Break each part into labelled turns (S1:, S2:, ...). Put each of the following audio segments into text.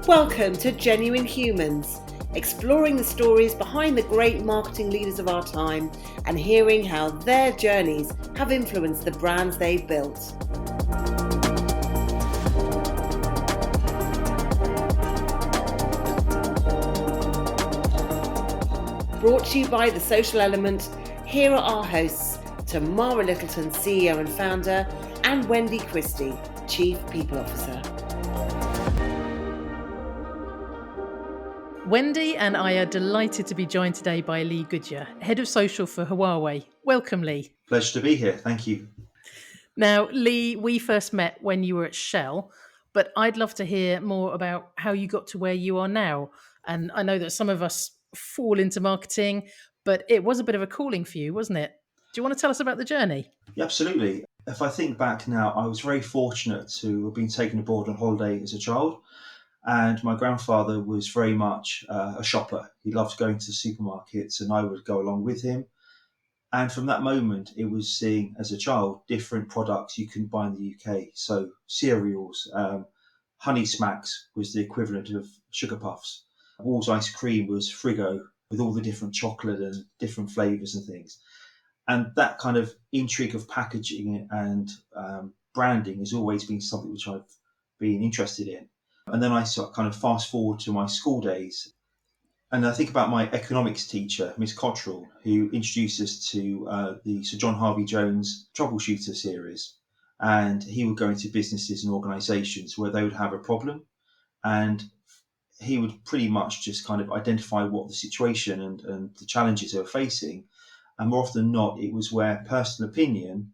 S1: Welcome to Genuine Humans, exploring the stories behind the great marketing leaders of our time and hearing how their journeys have influenced the brands they've built. Brought to you by The Social Element, here are our hosts, Tamara Littleton, CEO and founder, and Wendy Christie, Chief People Officer.
S2: Wendy and I are delighted to be joined today by Lee Goodger, Head of Social for Huawei. Welcome, Lee.
S3: Pleasure to be here. Thank you.
S2: Now, Lee, we first met when you were at Shell, but I'd love to hear more about how you got to where you are now. And I know that some of us fall into marketing, but it was a bit of a calling for you, wasn't it? Do you want to tell us about the journey?
S3: Yeah, absolutely. If I think back now, I was very fortunate to have been taken aboard on holiday as a child. And my grandfather was very much a shopper. He loved going to supermarkets and I would go along with him. And from that moment, it was seeing as a child different products you can buy in the UK. So cereals, Honey Smacks was the equivalent of Sugar Puffs. Wall's ice cream was Frigo with all the different chocolate and different flavours and things. And that kind of intrigue of packaging and branding has always been something which I've been interested in. And then I sort of kind of fast forward to my school days. And I think about my economics teacher, Miss Cottrell, who introduced us to the Sir John Harvey Jones Troubleshooter series. And he would go into businesses and organisations where they would have a problem. And he would pretty much just kind of identify what the situation and the challenges they were facing. And more often than not, it was where personal opinion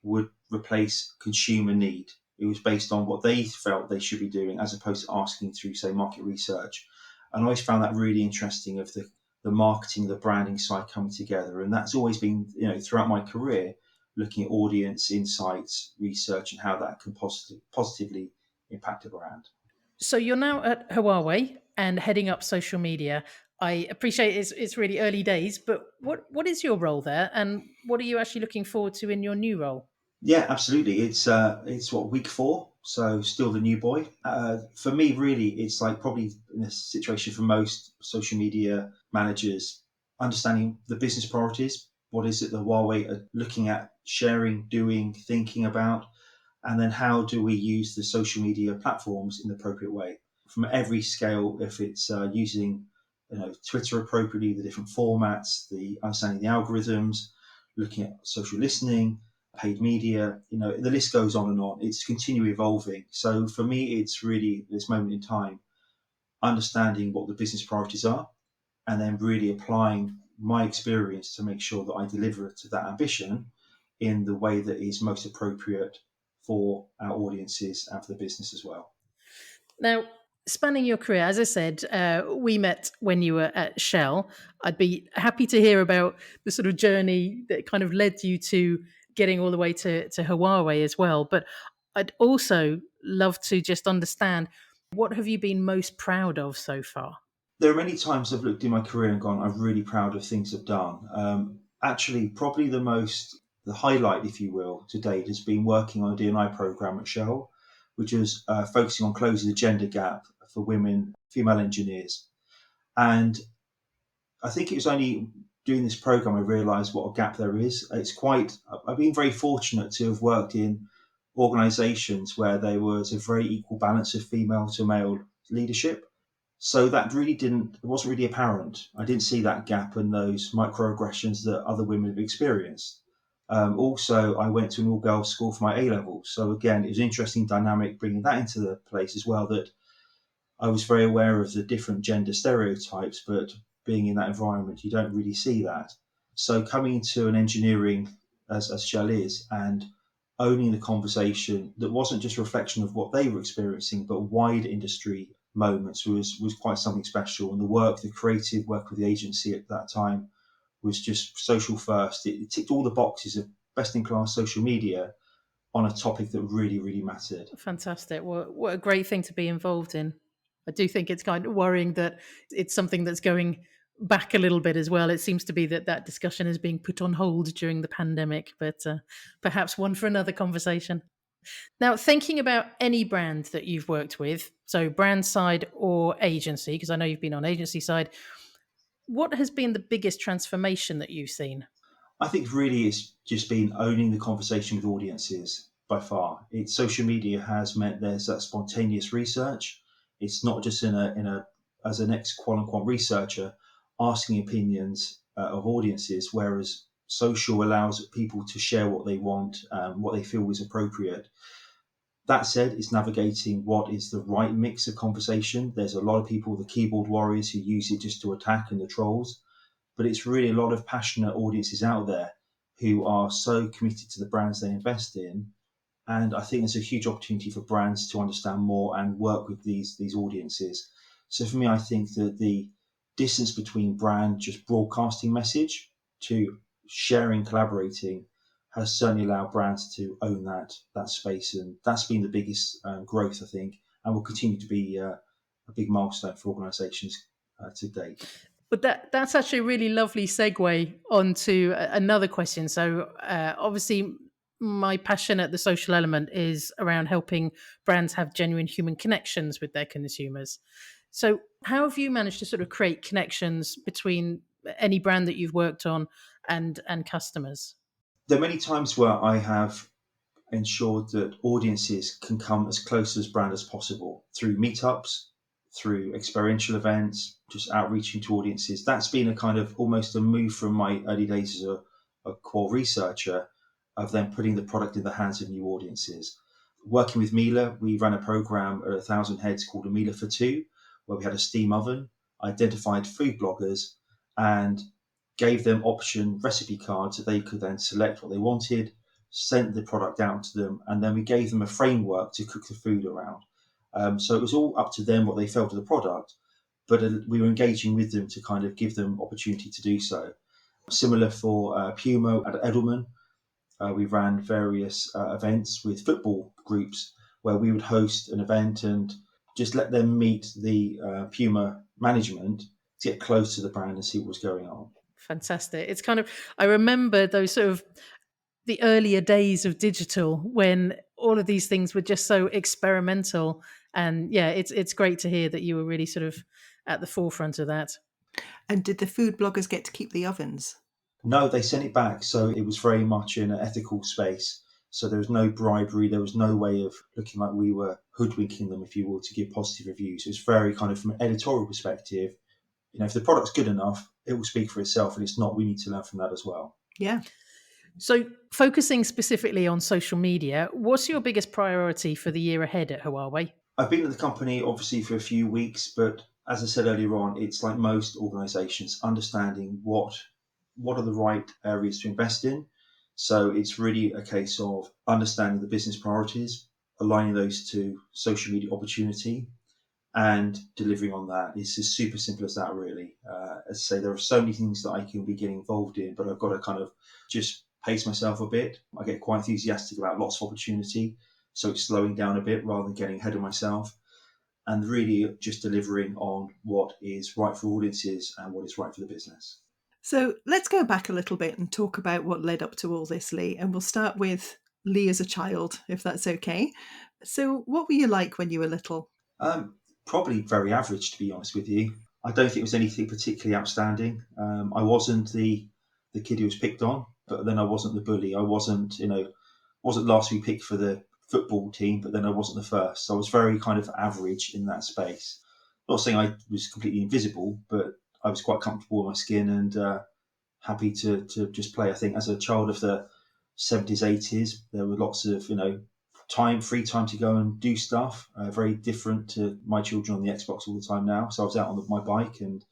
S3: would replace consumer need. It was based on what they felt they should be doing as opposed to asking through, say, market research. And I always found that really interesting of the marketing, the branding side coming together. And that's always been, throughout my career, looking at audience insights, research, and how that can positively impact a brand.
S2: So you're now at Huawei and heading up social media. I appreciate it's really early days, but what is your role there, and what are you actually looking forward to in your new role?
S3: Yeah, absolutely. It's week 4, so still the new boy. For me, really, it's like probably in a situation for most social media managers, understanding the business priorities. What is it that Huawei are looking at, sharing, doing, thinking about, and then how do we use the social media platforms in the appropriate way? From every scale, if it's using Twitter appropriately, the different formats, the understanding the algorithms, looking at social listening, paid media, the list goes on and on. It's continually evolving. So for me, it's really this moment in time, understanding what the business priorities are, and then really applying my experience to make sure that I deliver to that ambition in the way that is most appropriate for our audiences and for the business as well.
S2: Now, spanning your career, as I said, we met when you were at Shell. I'd be happy to hear about the sort of journey that kind of led you to getting all the way to Huawei as well. But I'd also love to just understand, what have you been most proud of so far?
S3: There are many times I've looked in my career and gone, I'm really proud of things I've done. Actually, probably the highlight, if you will, to date has been working on a D&I program at Shell, which was focusing on closing the gender gap for women, female engineers. And I think it was only doing this program I realised what a gap there is. I've been very fortunate to have worked in organisations where there was a very equal balance of female to male leadership. So that it wasn't really apparent. I didn't see that gap and those microaggressions that other women have experienced. Also, I went to an all-girls school for my A-levels. So again, it was an interesting dynamic bringing that into the place as well, that I was very aware of the different gender stereotypes, but being in that environment, you don't really see that. So coming into an engineering as Shell is and owning the conversation that wasn't just a reflection of what they were experiencing, but wider industry moments was quite something special. And the creative work with the agency at that time was just social first. It ticked all the boxes of best-in-class social media on a topic that really, really mattered.
S2: Fantastic. What a great thing to be involved in. I do think it's kind of worrying that it's something that's going back a little bit as well. It seems to be that discussion is being put on hold during the pandemic, but perhaps one for another conversation. Now, thinking about any brand that you've worked with, so brand side or agency, because I know you've been on agency side, what has been the biggest transformation that you've seen?
S3: I think really it's just been owning the conversation with audiences by far. Social media has meant there's that spontaneous research. It's not just in a as an ex quote unquote researcher asking opinions of audiences, whereas social allows people to share what they want, what they feel is appropriate. That said, it's navigating what is the right mix of conversation. There's a lot of people, the keyboard warriors, who use it just to attack, and the trolls, but it's really a lot of passionate audiences out there who are so committed to the brands they invest in. And I think there's a huge opportunity for brands to understand more and work with these audiences. So for me, I think that the distance between brand just broadcasting message to sharing, collaborating has certainly allowed brands to own that space, and that's been the biggest growth, I think, and will continue to be a big milestone for organisations to date.
S2: But that's actually a really lovely segue onto another question. So, obviously, my passion at the social element is around helping brands have genuine human connections with their consumers. So, how have you managed to sort of create connections between any brand that you've worked on and customers?
S3: There are many times where I have ensured that audiences can come as close as brand as possible through meetups, through experiential events, just outreaching to audiences. That's been a kind of almost a move from my early days as a core researcher of then putting the product in the hands of new audiences. Working with Miele, we ran a program at 1,000 Heads called a Miele for Two, where we had a steam oven, identified food bloggers, and gave them option recipe cards that they could then select what they wanted, sent the product out to them, and then we gave them a framework to cook the food around. So it was all up to them what they felt of the product, but we were engaging with them to kind of give them opportunity to do so. Similar for Puma at Edelman, we ran various events with football groups where we would host an event and just let them meet the Puma management to get close to the brand and see what was going on.
S2: Fantastic. It's kind of, I remember those sort of the earlier days of digital when all of these things were just so experimental. And yeah, it's great to hear that you were really sort of at the forefront of that.
S4: And did the food bloggers get to keep the ovens?
S3: No, they sent it back. So it was very much in an ethical space. So there was no bribery. There was no way of looking like we were hoodwinking them, if you will, to give positive reviews. It was very kind of from an editorial perspective. If the product's good enough, it will speak for itself. And it's not, we need to learn from that as well.
S4: Yeah.
S2: So focusing specifically on social media, what's your biggest priority for the year ahead at Huawei?
S3: I've been at the company obviously for a few weeks, but as I said earlier on, it's like most organisations, understanding what are the right areas to invest in. So it's really a case of understanding the business priorities, aligning those to social media opportunity, and delivering on that. It's as super simple as that, really. As I say, there are so many things that I can be getting involved in, but I've got to kind of just pace myself a bit. I get quite enthusiastic about lots of opportunity, so it's slowing down a bit rather than getting ahead of myself, and really just delivering on what is right for audiences and what is right for the business.
S4: So let's go back a little bit and talk about what led up to all this, Lee. And we'll start with Lee as a child, if that's okay. So what were you like when you were little?
S3: Probably very average, to be honest with you. I don't think it was anything particularly outstanding. I wasn't the kid who was picked on, but then I wasn't the bully. I wasn't last to be picked for the football team, but then I wasn't the first. So I was very kind of average in that space. Not saying I was completely invisible, but I was quite comfortable in my skin and happy to just play. I think as a child of the 70s, 80s, there were lots of, free time to go and do stuff. Very different to my children on the Xbox all the time now. So I was out on my bike and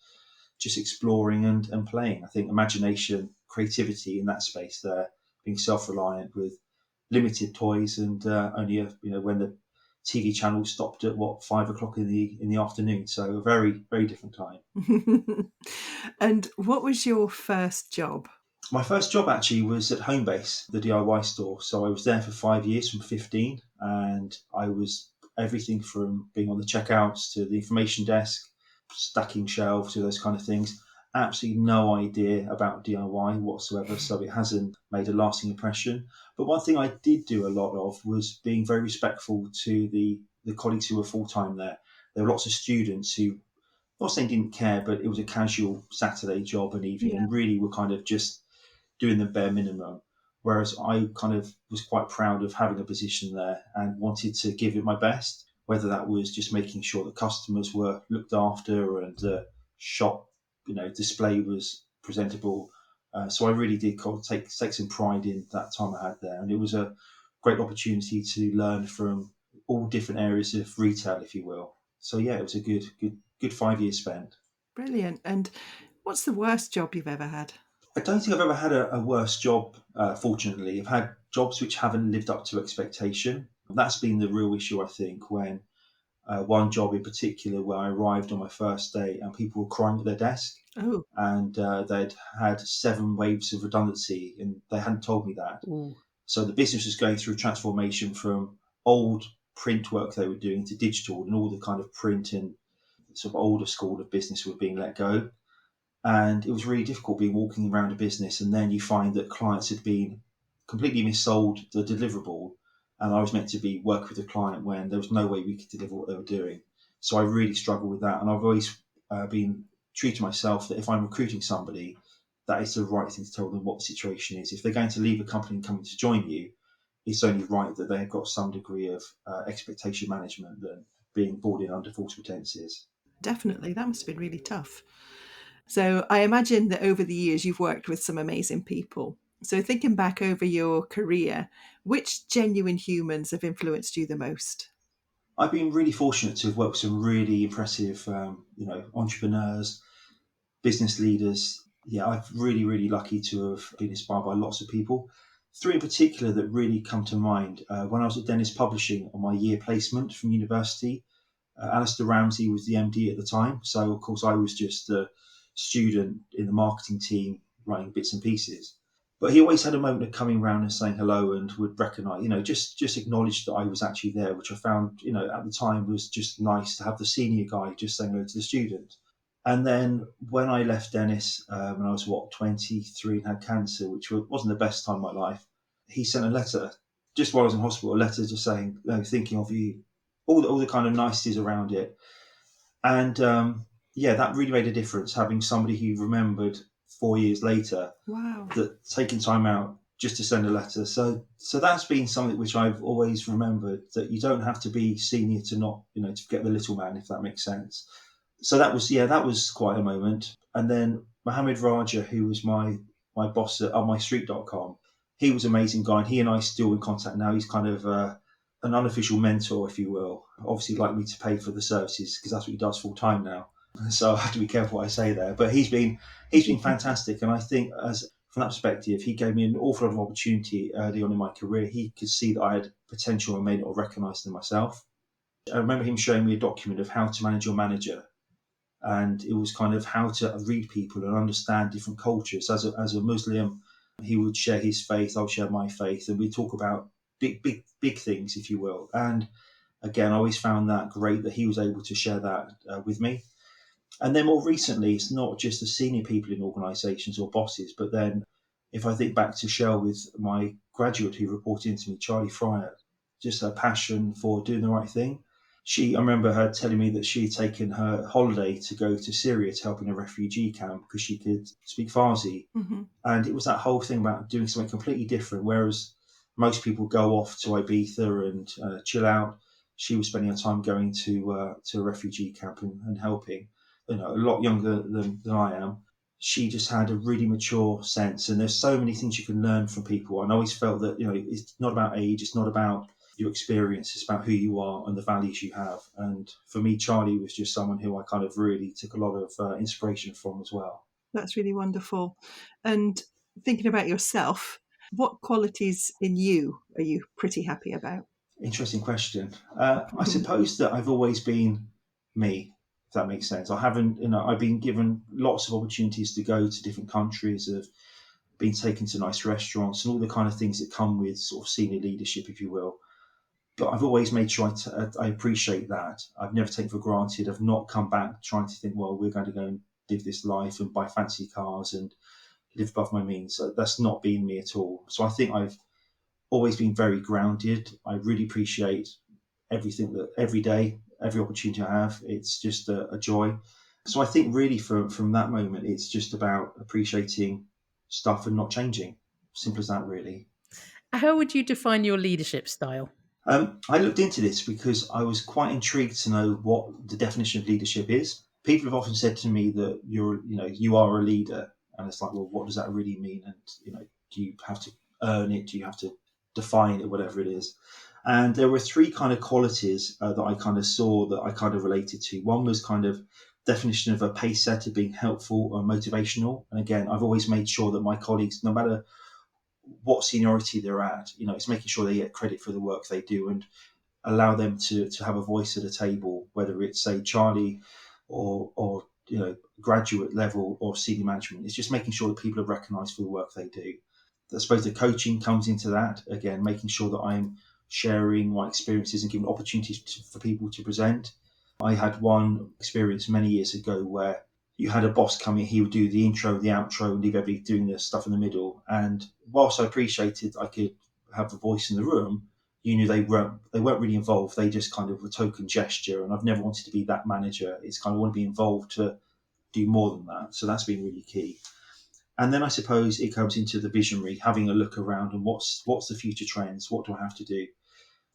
S3: just exploring and playing. I think imagination, creativity in that space there, being self-reliant with limited toys and only when the TV channel stopped at 5 o'clock in the afternoon. So a very, very different time.
S4: And what was your first job?
S3: My first job actually was at Homebase, the DIY store. So I was there for 5 years from 15, and I was everything from being on the checkouts to the information desk, stacking shelves, to those kind of things. absolutely no idea about DIY whatsoever, so it hasn't made a lasting impression. But one thing I did do a lot of was being very respectful to the colleagues who were full time there. There were lots of students who, not saying didn't care, but it was a casual Saturday job and evening,
S4: Yeah.
S3: and really were kind of just doing the bare minimum. Whereas I kind of was quite proud of having a position there and wanted to give it my best, whether that was just making sure that customers were looked after and the shop, display was presentable. So I really did take some pride in that time I had there, and it was a great opportunity to learn from all different areas of retail, if you will. So yeah, it was a good 5 years spent.
S4: Brilliant. And what's the worst job you've ever had?
S3: I don't think I've ever had a worse job, fortunately. I've had jobs which haven't lived up to expectation. That's been the real issue, I think, when one job in particular where I arrived on my first day and people were crying at their desk
S4: Oh,
S3: and they'd had 7 waves of redundancy and they hadn't told me that.
S2: Ooh.
S3: So the business was going through transformation from old print work they were doing to digital, and all the kind of print and sort of older school of business were being let go. And it was really difficult being walking around a business and then you find that clients had been completely missold the deliverable, and I was meant to be working with the client when there was no way we could deliver what they were doing. So I really struggled with that, and I've always been true to myself that if I'm recruiting somebody, that is the right thing to tell them what the situation is. If they're going to leave a company and coming to join you, it's only right that they've got some degree of expectation management than being brought in under false pretenses.
S4: definitely. That must have been really tough. So I imagine that over the years you've worked with some amazing people. So thinking back over your career, which genuine humans have influenced you the most?
S3: I've been really fortunate to have worked with some really impressive, entrepreneurs, business leaders. Yeah, I've really lucky to have been inspired by lots of people. 3 in particular that really come to mind. When I was at Dennis Publishing on my year placement from university, Alistair Ramsey was the MD at the time. So, of course, I was just a student in the marketing team writing bits and pieces. But he always had a moment of coming around and saying hello and would recognise, just acknowledge that I was actually there, which I found, at the time was just nice to have the senior guy just saying hello to the student. And then when I left Dennis, when I was, 23 and had cancer, which wasn't the best time of my life, he sent a letter just while I was in hospital, a letter just saying, thinking of you, all the kind of niceties around it. And yeah, that really made a difference, having somebody who remembered 4 years later
S4: Wow.
S3: that taking time out just to send a letter. So that's been something which I've always remembered, that you don't have to be senior to not, to forget the little man, if that makes sense. So that was quite a moment. And then Mohammed Raja, who was my boss at mystreet.com, he was an amazing guy, and he and I are still in contact now. He's kind of an unofficial mentor, if you will. Obviously, like me to pay for the services because that's what he does full time now. So I have to be careful what I say there. But he's been fantastic, and I think as from that perspective, he gave me an awful lot of opportunity early on in my career. He could see that I had potential and may not have recognised in myself. I remember him showing me a document of how to manage your manager, and it was kind of how to read people and understand different cultures. As a Muslim, he would share his faith, I would share my faith, and we talk about big things, if you will. And again, I always found that great that he was able to share that with me. And then more recently, it's not just the senior people in organisations or bosses, but then if I think back to Shell with my graduate who reported into me, Charlie Fryer, just her passion for doing the right thing. I remember her telling me that she had taken her holiday to go to Syria to help in a refugee camp because she could speak Farsi.
S4: Mm-hmm.
S3: And it was that whole thing about doing something completely different, whereas most people go off to Ibiza and chill out. She was spending her time going to a refugee camp and helping. A lot younger than I am. She just had a really mature sense, and there's so many things you can learn from people. And I always felt that it's not about age, it's not about your experience, it's about who you are and the values you have. And for me, Charlie was just someone who I kind of really took a lot of inspiration from as well.
S4: That's really wonderful. And thinking about yourself, what qualities in you are you pretty happy about?
S3: Interesting question. I suppose that I've always been me, if that makes sense. I haven't, I've been given lots of opportunities to go to different countries, of being taken to nice restaurants and all the kind of things that come with sort of senior leadership, if you will. But I've always made sure I appreciate that. I've never taken for granted. I've not come back trying to think, well, we're going to go and live this life and buy fancy cars and live above my means. So that's not been me at all. So I think I've always been very grounded. I really appreciate everything that every day, every opportunity I have. It's just a joy. So I think really from that moment, it's just about appreciating stuff and not changing. Simple as that, really.
S2: How would you define your leadership style?
S3: I looked into this because I was quite intrigued to know what the definition of leadership is. People have often said to me that you are a leader, and it's like, well, what does that really mean? And do you have to earn it? Do you have to define it? Whatever it is. And there were three kind of qualities that I kind of saw that I kind of related to. One was kind of definition of a pace setter being helpful or motivational. And again, I've always made sure that my colleagues, no matter what seniority they're at, it's making sure they get credit for the work they do and allow them to have a voice at a table, whether it's say Charlie or graduate level or senior management. It's just making sure that people are recognised for the work they do. I suppose the coaching comes into that, again, making sure that I'm sharing my experiences and giving opportunities for people to present. I had one experience many years ago where you had a boss come in, he would do the intro, the outro, and leave everybody doing the stuff in the middle. And whilst I appreciated I could have the voice in the room, you knew they weren't really involved. They just kind of a token gesture. And I've never wanted to be that manager. It's kind of want to be involved to do more than that. So that's been really key. And then I suppose it comes into the visionary, having a look around and what's the future trends? What do I have to do?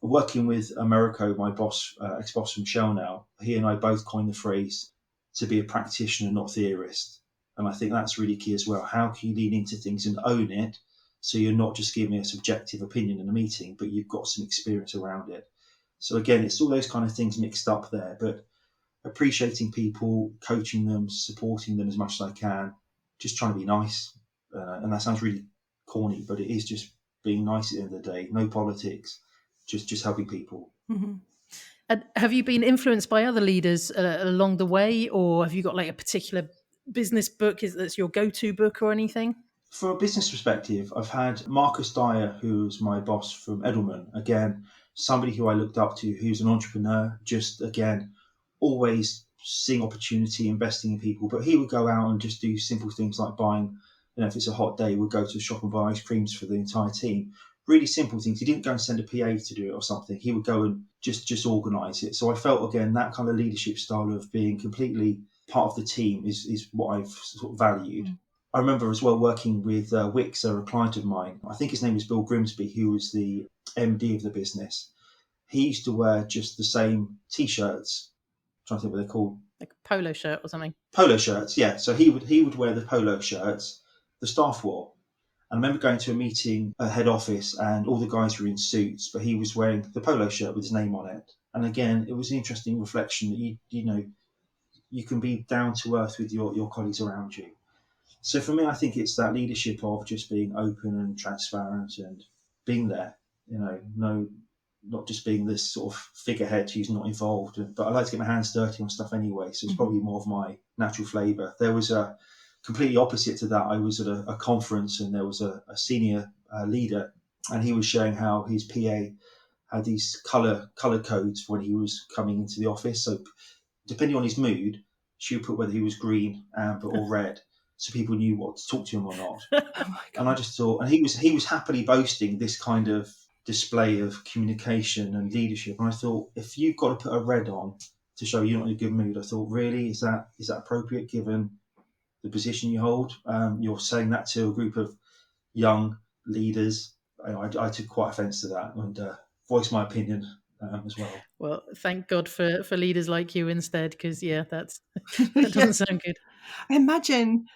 S3: Working with Americo, my boss, ex-boss from Shell now, he and I both coined the phrase to be a practitioner, not theorist. And I think that's really key as well. How can you lean into things and own it so you're not just giving a subjective opinion in a meeting, but you've got some experience around it? So again, it's all those kind of things mixed up there, but appreciating people, coaching them, supporting them as much as I can, just trying to be nice. And that sounds really corny, but it is just being nice at the end of the day. No politics, just helping people.
S2: Mm-hmm. And have you been influenced by other leaders along the way, or have you got like a particular business book that's your go-to book or anything?
S3: From a business perspective, I've had Marcus Dyer, who's my boss from Edelman. Again, somebody who I looked up to, who's an entrepreneur, just again, always seeing opportunity, investing in people. But he would go out and just do simple things like buying, if it's a hot day, we'd go to the shop and buy ice creams for the entire team. Really simple things. He didn't go and send a PA to do it or something. He would go and just organise it. So I felt, again, that kind of leadership style of being completely part of the team is what I've sort of valued. Mm. I remember as well working with Wix, a client of mine. I think his name was Bill Grimsby, who was the MD of the business. He used to wear just the same T-shirts. I'm trying to think what they're called.
S2: Like a polo shirt or something?
S3: Polo shirts, yeah. So he would wear the polo shirts the staff wore. And I remember going to a meeting at head office and all the guys were in suits, but he was wearing the polo shirt with his name on it. And again, it was an interesting reflection that you can be down to earth with your colleagues around you. So for me, I think it's that leadership of just being open and transparent and being there, not just being this sort of figurehead who's not involved. But I like to get my hands dirty on stuff anyway, so it's probably more of my natural flavour. There was a completely opposite to that. I was at a conference and there was a senior leader, and he was showing how his PA had these colour codes when he was coming into the office. So depending on his mood, she would put whether he was green, amber or red, so people knew what to talk to him or not. And I just thought, and he was happily boasting this kind of display of communication and leadership. And I thought, if you've got to put a red on to show you're not in a good mood, I thought, really, is that appropriate given the position you hold? You're saying that to a group of young leaders. I took quite offence to that and voiced my opinion as well.
S2: Well, thank God for leaders like you instead, because that doesn't sound good.
S4: Imagine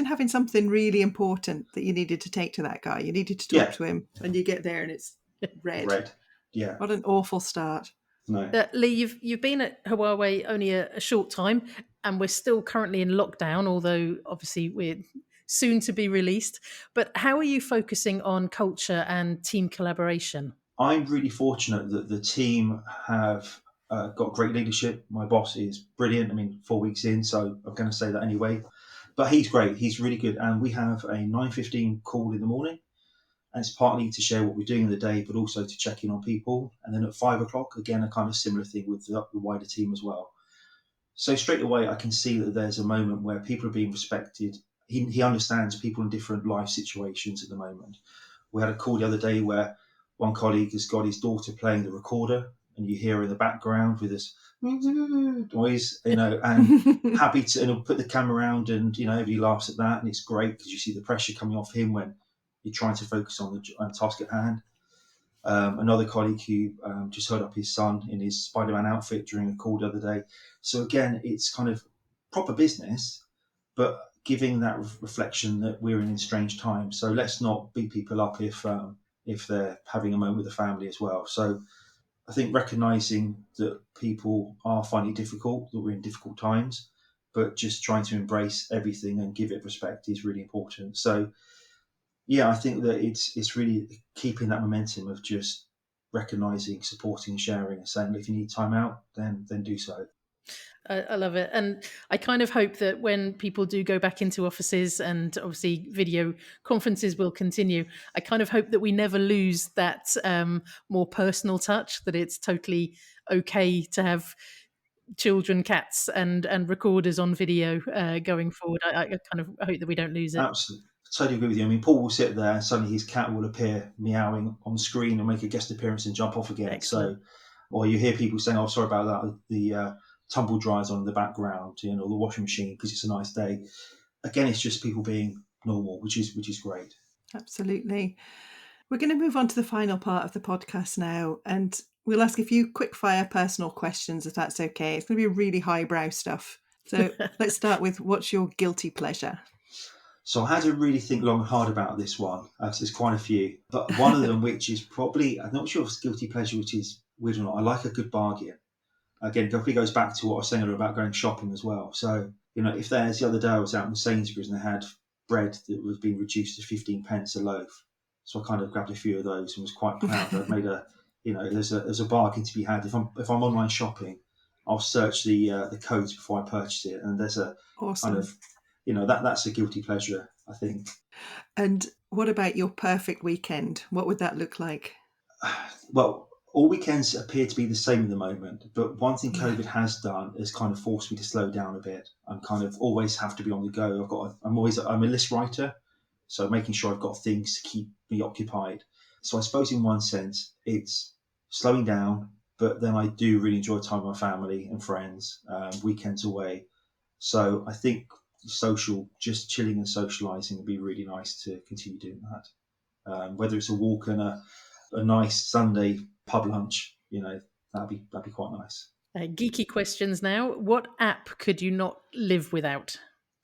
S4: having something really important that you needed to take to that guy. You needed to talk to him, and you get there and it's red.
S3: Red, yeah.
S4: What an awful start.
S3: No.
S2: Lee, you've been at Huawei only a short time, and we're still currently in lockdown, although obviously we're soon to be released. But how are you focusing on culture and team collaboration?
S3: I'm really fortunate that the team have got great leadership. My boss is brilliant. 4 weeks in, so I'm going to say that anyway. But he's great. He's really good. And we have a 9:15 call in the morning. And it's partly to share what we're doing in the day, but also to check in on people. And then at 5 o'clock, again, a kind of similar thing with the wider team as well. So straight away, I can see that there's a moment where people are being respected. He understands people in different life situations at the moment. We had a call the other day where one colleague has got his daughter playing the recorder, and you hear her in the background with this noise, and happy to, and he'll put the camera around, and everybody laughs at that, and it's great because you see the pressure coming off him when you're trying to focus on the task at hand. Another colleague who just held up his son in his Spider-Man outfit during a call the other day. So again, it's kind of proper business, but giving that reflection that we're in strange times. So let's not beat people up if they're having a moment with the family as well. So I think recognizing that people are finding it difficult, that we're in difficult times, but just trying to embrace everything and give it respect is really important. So yeah, I think that it's really keeping that momentum of just recognizing, supporting, sharing, and saying if you need time out, then do so.
S2: I love it. And I kind of hope that when people do go back into offices, and obviously video conferences will continue, I kind of hope that we never lose that more personal touch, that it's totally okay to have children, cats, and recorders on video going forward. I kind of hope that we don't lose it.
S3: Absolutely. Totally agree with you. I mean, Paul will sit there and suddenly his cat will appear meowing on the screen and make a guest appearance and jump off again.
S2: Excellent.
S3: So, or you hear people saying, "Oh, sorry about that." The tumble dryers on in the background, or the washing machine because it's a nice day. Again, it's just people being normal, which is great.
S4: Absolutely. We're going to move on to the final part of the podcast now, and we'll ask a few quick fire personal questions if that's okay. It's going to be really highbrow stuff. So let's start with, what's your guilty pleasure?
S3: So I had to really think long and hard about this one. There's quite a few, but one of them, which is probably, I'm not sure if it's guilty pleasure, which is weird or not, I like a good bargain. Again, it probably goes back to what I was saying earlier about going shopping as well. So, if there's, the other day I was out in Sainsbury's and they had bread that was being reduced to 15 pence a loaf. So I kind of grabbed a few of those and was quite proud. I'd made there's a bargain to be had. If I'm online shopping, I'll search the codes before I purchase it. And there's a
S4: Awesome.
S3: kind of, that's a guilty pleasure, I think.
S4: And what about your perfect weekend? What would that look like?
S3: Well, all weekends appear to be the same at the moment, but one thing COVID has done is kind of forced me to slow down a bit. I'm kind of always have to be on the go. I'm a list writer, so making sure I've got things to keep me occupied. So I suppose in one sense it's slowing down, but then I do really enjoy time with my family and friends, weekends away. So I think just chilling and socialising would be really nice to continue doing that. Whether it's a walk and a nice Sunday pub lunch, that'd be quite nice.
S2: Geeky questions now. What app could you not live without?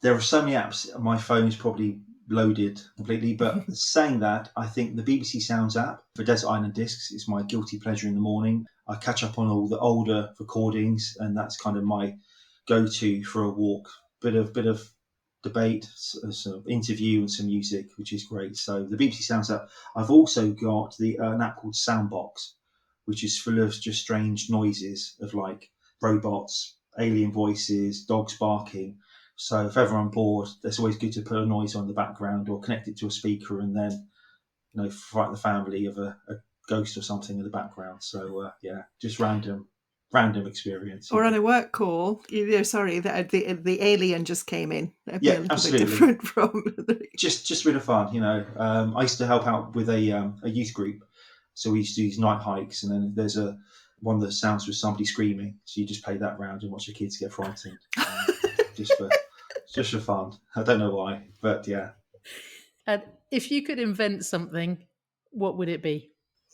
S3: There are so many apps. My phone is probably loaded completely, but saying that, I think the BBC Sounds app for Desert Island Discs is my guilty pleasure in the morning. I catch up on all the older recordings, and that's kind of my go-to for a walk. Bit of debate, sort of interview, and some music, which is great. So the BBC Sounds app. I've also got an app called Soundbox, which is full of just strange noises of like robots, alien voices, dogs barking. So if ever I'm bored, it's always good to put a noise on the background or connect it to a speaker, and then frighten the family of a ghost or something in the background. So just random experience.
S4: Or on a work call, sorry, the alien just came in. That'd be a little
S3: absolutely.
S4: bit different from
S3: just really fun. I used to help out with a youth group, so we used to do these night hikes, and then there's one of the sounds was somebody screaming, so you just play that round and watch the kids get frightened, just for fun. I don't know why, but yeah.
S2: And if you could invent something, what would it be?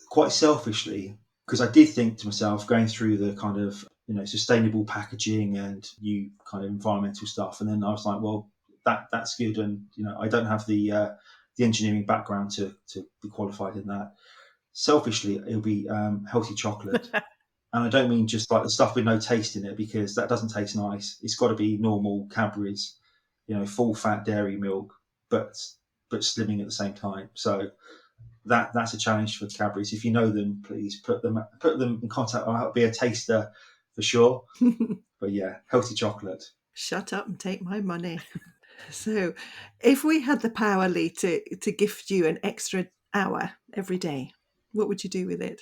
S3: Quite selfishly, because I did think to myself, going through the kind of sustainable packaging and new kind of environmental stuff, and then I was like, well, that's good, and I don't have the engineering background to be qualified in that. Selfishly, it'll be healthy chocolate. And I don't mean just like the stuff with no taste in it, because that doesn't taste nice. It's got to be normal Cadbury's, full fat dairy milk, but slimming at the same time. So that's a challenge for Cadbury's. If you know them, please put them in contact. I'll be a taster for sure. But yeah, healthy chocolate.
S4: Shut up and take my money. So, if we had the power, Lee, to gift you an extra hour every day, what would you do with it?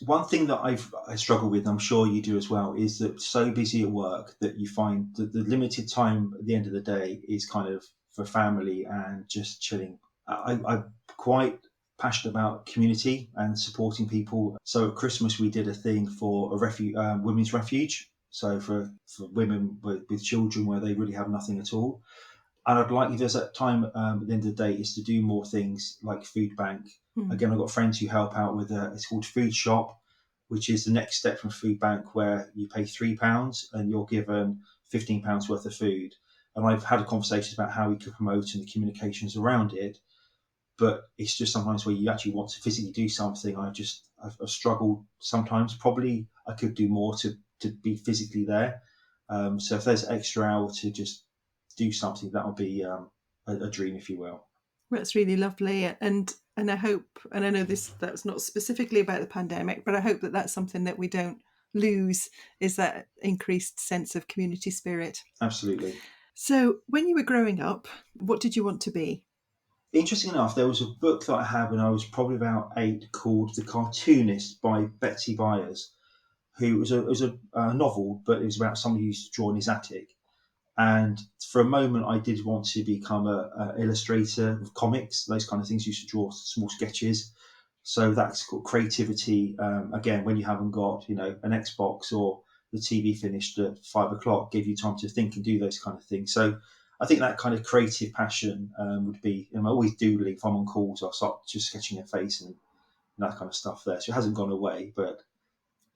S3: one thing that I struggle with, I'm sure you do as well, is that so busy at work that you find that the limited time at the end of the day is kind of for family and just chilling. I'm quite passionate about community and supporting people. So at Christmas we did a thing for a women's refuge. So for women with children where they really have nothing at all. And I'd like, if there's that time at the end of the day, is to do more things like food bank. Again, I've got friends who help out with it's called Food Shop, which is the next step from food bank, where you pay £3 and you're given £15 worth of food. And I've had a conversation about how we could promote and the communications around it. But it's just sometimes where you actually want to physically do something. I've struggled sometimes. Probably I could do more to be physically there. So if there's an extra hour to just do something, that would be a dream, if you will.
S4: That's really lovely, and I hope, and I know that's not specifically about the pandemic, but I hope that that's something that we don't lose, is that increased sense of community spirit.
S3: Absolutely.
S4: So when you were growing up, what did you want to be?
S3: Interesting enough, there was a book that I had when I was probably about 8 called The Cartoonist by Betsy Byers, who was a novel, but it was about somebody who used to draw in his attic. And for a moment, I did want to become an illustrator of comics, those kind of things. I used to draw small sketches. So that's called creativity. Again, when you haven't got, an Xbox or the TV finished at 5 o'clock, give you time to think and do those kind of things. So I think that kind of creative passion would be, I always doodling. If I'm on calls, I'll start just sketching a face and that kind of stuff there. So it hasn't gone away, but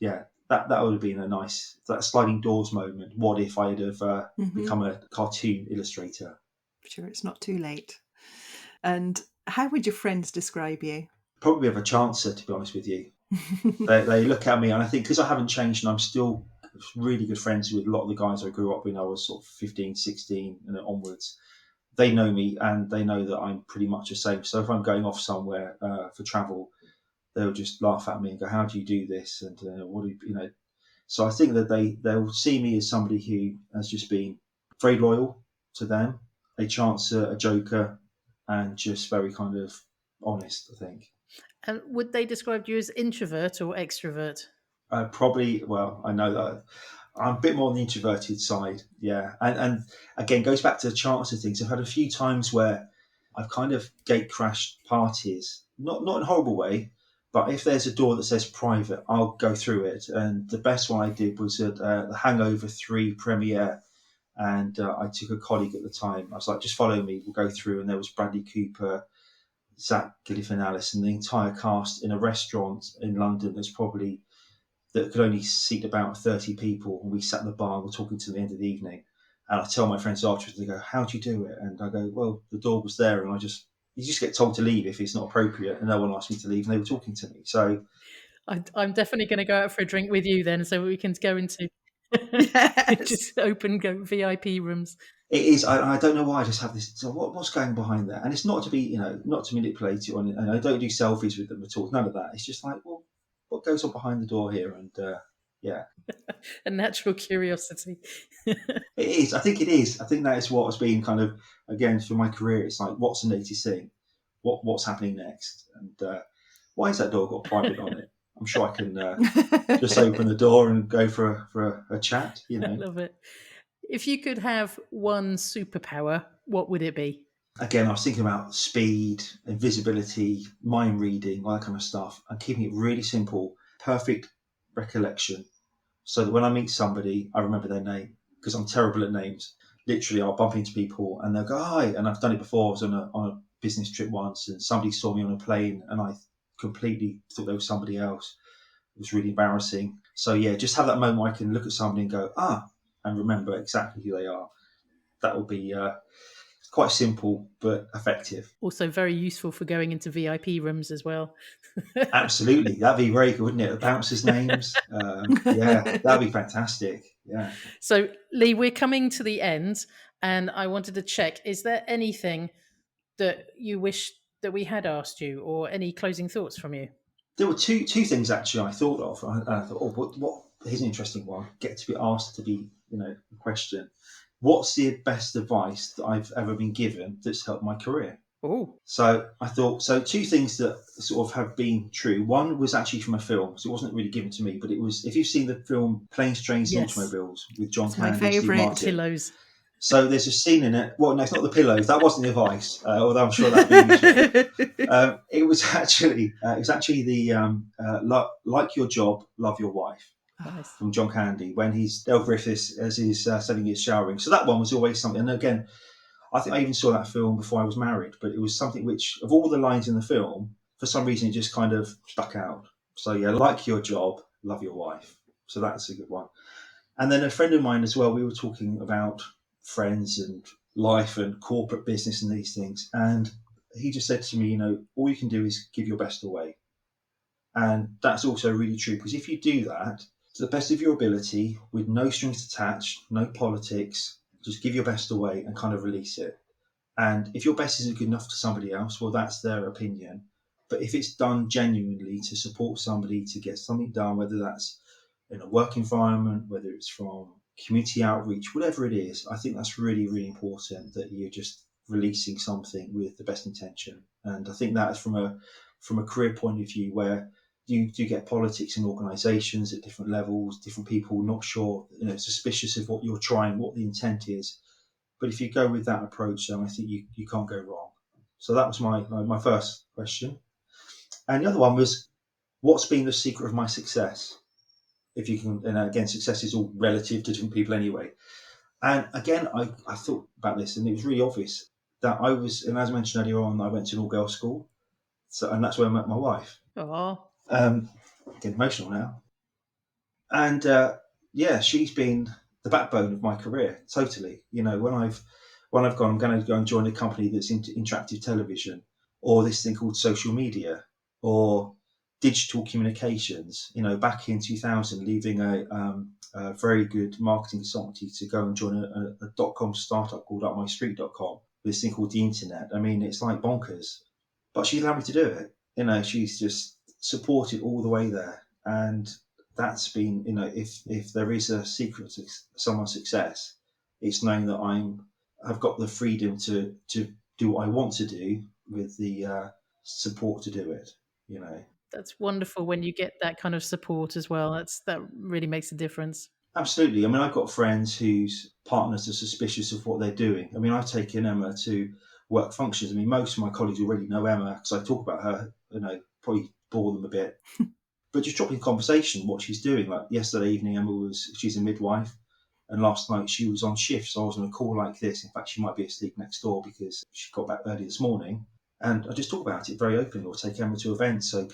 S3: yeah, that would have been a nice, that sliding doors moment. What if I'd have become a cartoon illustrator?
S4: Sure, it's not too late. And how would your friends describe you?
S3: Probably have a chancer, to be honest with you. They look at me, and I think because I haven't changed and I'm still really good friends with a lot of the guys I grew up with when I was sort of 15, 16 and onwards, they know me and they know that I'm pretty much the same. So if I'm going off somewhere for travel, they'll just laugh at me and go, "How do you do this?" And what do you?" So I think that they'll see me as somebody who has just been very loyal to them, a chancer, a joker, and just very kind of honest, I think.
S2: And would they describe you as introvert or extrovert?
S3: Probably, well, I know that I'm a bit more on the introverted side, yeah. And again, goes back to the chancer things. I've had a few times where I've kind of gate crashed parties, not in a horrible way, but if there's a door that says private, I'll go through it. And the best one I did was at the Hangover 3 premiere. And I took a colleague at the time. I was like, just follow me, we'll go through. And there was Bradley Cooper, Zach Galifianakis, and the entire cast in a restaurant in London that could only seat about 30 people. And we sat in the bar and were talking to the end of the evening. And I tell my friends afterwards, they go, "How do you do it?" And I go, "Well, the door was there." And you just get told to leave if it's not appropriate. And no one asked me to leave. And they were talking to me. So
S2: I'm definitely going to go out for a drink with you then, so we can go into
S4: Yes.
S2: just open go VIP rooms.
S3: it is. I don't know why I just have this. So what's going behind that? And it's not to be, not to manipulate you. And I don't do selfies with them at all. None of that. It's just like, well, what goes on behind the door here? And yeah.
S2: A natural curiosity.
S3: It is. I think it is. I think that is what has been kind of, again, for my career. It's like, what's the latest thing? What's happening next? And why has that door got private on it? I'm sure I can just open the door and go for a chat.
S2: I love it. If you could have one superpower, what would it be?
S3: Again, I was thinking about speed, invisibility, mind reading, all that kind of stuff, and keeping it really simple, perfect recollection, so that when I meet somebody, I remember their name, because I'm terrible at names. Literally, I'll bump into people and they'll go, "Hi," and I've done it before. I was on a business trip once, and somebody saw me on a plane, and I completely thought they were somebody else. It was really embarrassing. So yeah, just have that moment where I can look at somebody and go, and remember exactly who they are. That will be quite simple but effective.
S2: Also very useful for going into VIP rooms as well.
S3: Absolutely. That'd be very good, wouldn't it? The bouncers' names. Yeah, that'd be fantastic. Yeah.
S2: So, Lee, we're coming to the end, and I wanted to check, is there anything that you wish that we had asked you, or any closing thoughts from you?
S3: There were two things actually I thought of. I thought, what? Here's an interesting one. Get to be asked to be, a question. What's the best advice that I've ever been given that's helped my career?
S2: Oh,
S3: So I thought, so two things that sort of have been true. One was actually from a film, so it wasn't really given to me, but it was, if you've seen the film Planes, Trains and
S4: Yes.
S3: Automobiles with John
S4: It's my
S3: Candy and Steve
S4: favourite.
S3: Martin.
S2: pillows.
S3: So there's a scene in it. Well, no, it's not the pillows. That wasn't the advice, although I'm sure that'd be useful. It was actually the like your job, love your wife
S2: Nice.
S3: from John Candy when he's Del Griffiths as he's selling his showering. So that one was always something. And again, I think I even saw that film before I was married, but it was something which, of all the lines in the film, for some reason it just kind of stuck out. So yeah, like your job, love your wife. So that's a good one. And then a friend of mine as well, we were talking about friends and life and corporate business and these things. And he just said to me, all you can do is give your best away. And that's also really true, because if you do that to the best of your ability, with no strings attached, no politics, just give your best away and kind of release it. And if your best isn't good enough to somebody else, well, that's their opinion. But if it's done genuinely to support somebody to get something done, whether that's in a work environment, whether it's from community outreach, whatever it is, I think that's really, really important, that you're just releasing something with the best intention. And I think that is from a career point of view, where you do get politics in organisations at different levels, different people not sure, suspicious of what you're trying, what the intent is. But if you go with that approach, I think you can't go wrong. So that was my first question. And the other one was, what's been the secret of my success? If you can, and again, success is all relative to different people anyway. And again, I thought about this, and it was really obvious that I was, and as I mentioned earlier on, I went to an all-girls school. So, and that's where I met my wife.
S2: Oh,
S3: Getting emotional now. And she's been the backbone of my career, totally. When I've gone, I'm going to go and join a company that's into interactive television, or this thing called social media, or digital communications. Back in 2000, leaving a very good marketing consultancy to go and join a .com startup called upmystreet.com, this thing called the internet. I mean, it's like bonkers, but she allowed me to do it. She's just supported all the way there. And that's been, if there is a secret to someone's success, it's knowing that I've got the freedom to do what I want to do with the support to do it.
S2: that's wonderful when you get that kind of support as well. That really makes a difference.
S3: Absolutely. I mean, I've got friends whose partners are suspicious of what they're doing. I mean, I've taken Emma to work functions. I mean, most of my colleagues already know Emma because I talk about her, probably bore them a bit. But just dropping conversation, what she's doing. Like yesterday evening, she's a midwife, and last night she was on shift, so I was on a call like this. In fact, she might be asleep next door because she got back early this morning. And I just talk about it very openly, or take Emma to events. So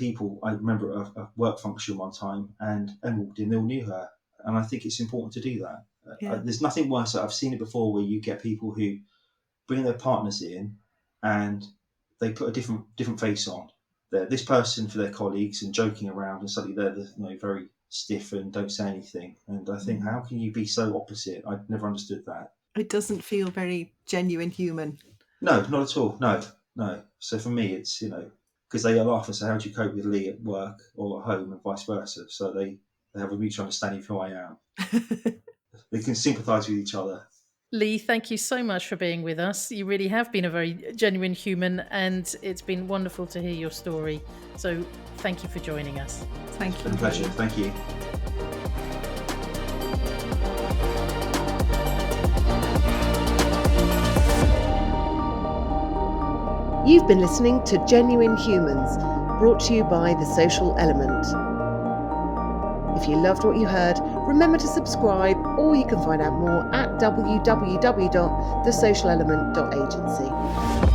S3: I remember a work function one time, and Emma walked in, they all knew her. And I think it's important to do that.
S4: Yeah.
S3: There's nothing worse. I've seen it before, where you get people who bring their partners in and they put a different face on. They're this person for their colleagues and joking around, and suddenly they're very stiff and don't say anything. And I think, how can you be so opposite? I've never understood that.
S4: It doesn't feel very genuine human.
S3: No, not at all. No. So for me, it's, because they laugh and say, how do you cope with Lee at work or at home, and vice versa? So they have a mutual understanding of who I am. They can sympathise with each other.
S2: Lee, thank you so much for being with us. You really have been a very genuine human, and it's been wonderful to hear your story. So thank you for joining us.
S4: Thank you.
S3: It's been a pleasure. Thank you.
S1: You've been listening to Genuine Humans, brought to you by The Social Element. If you loved what you heard, remember to subscribe, or you can find out more at www.thesocialelement.agency.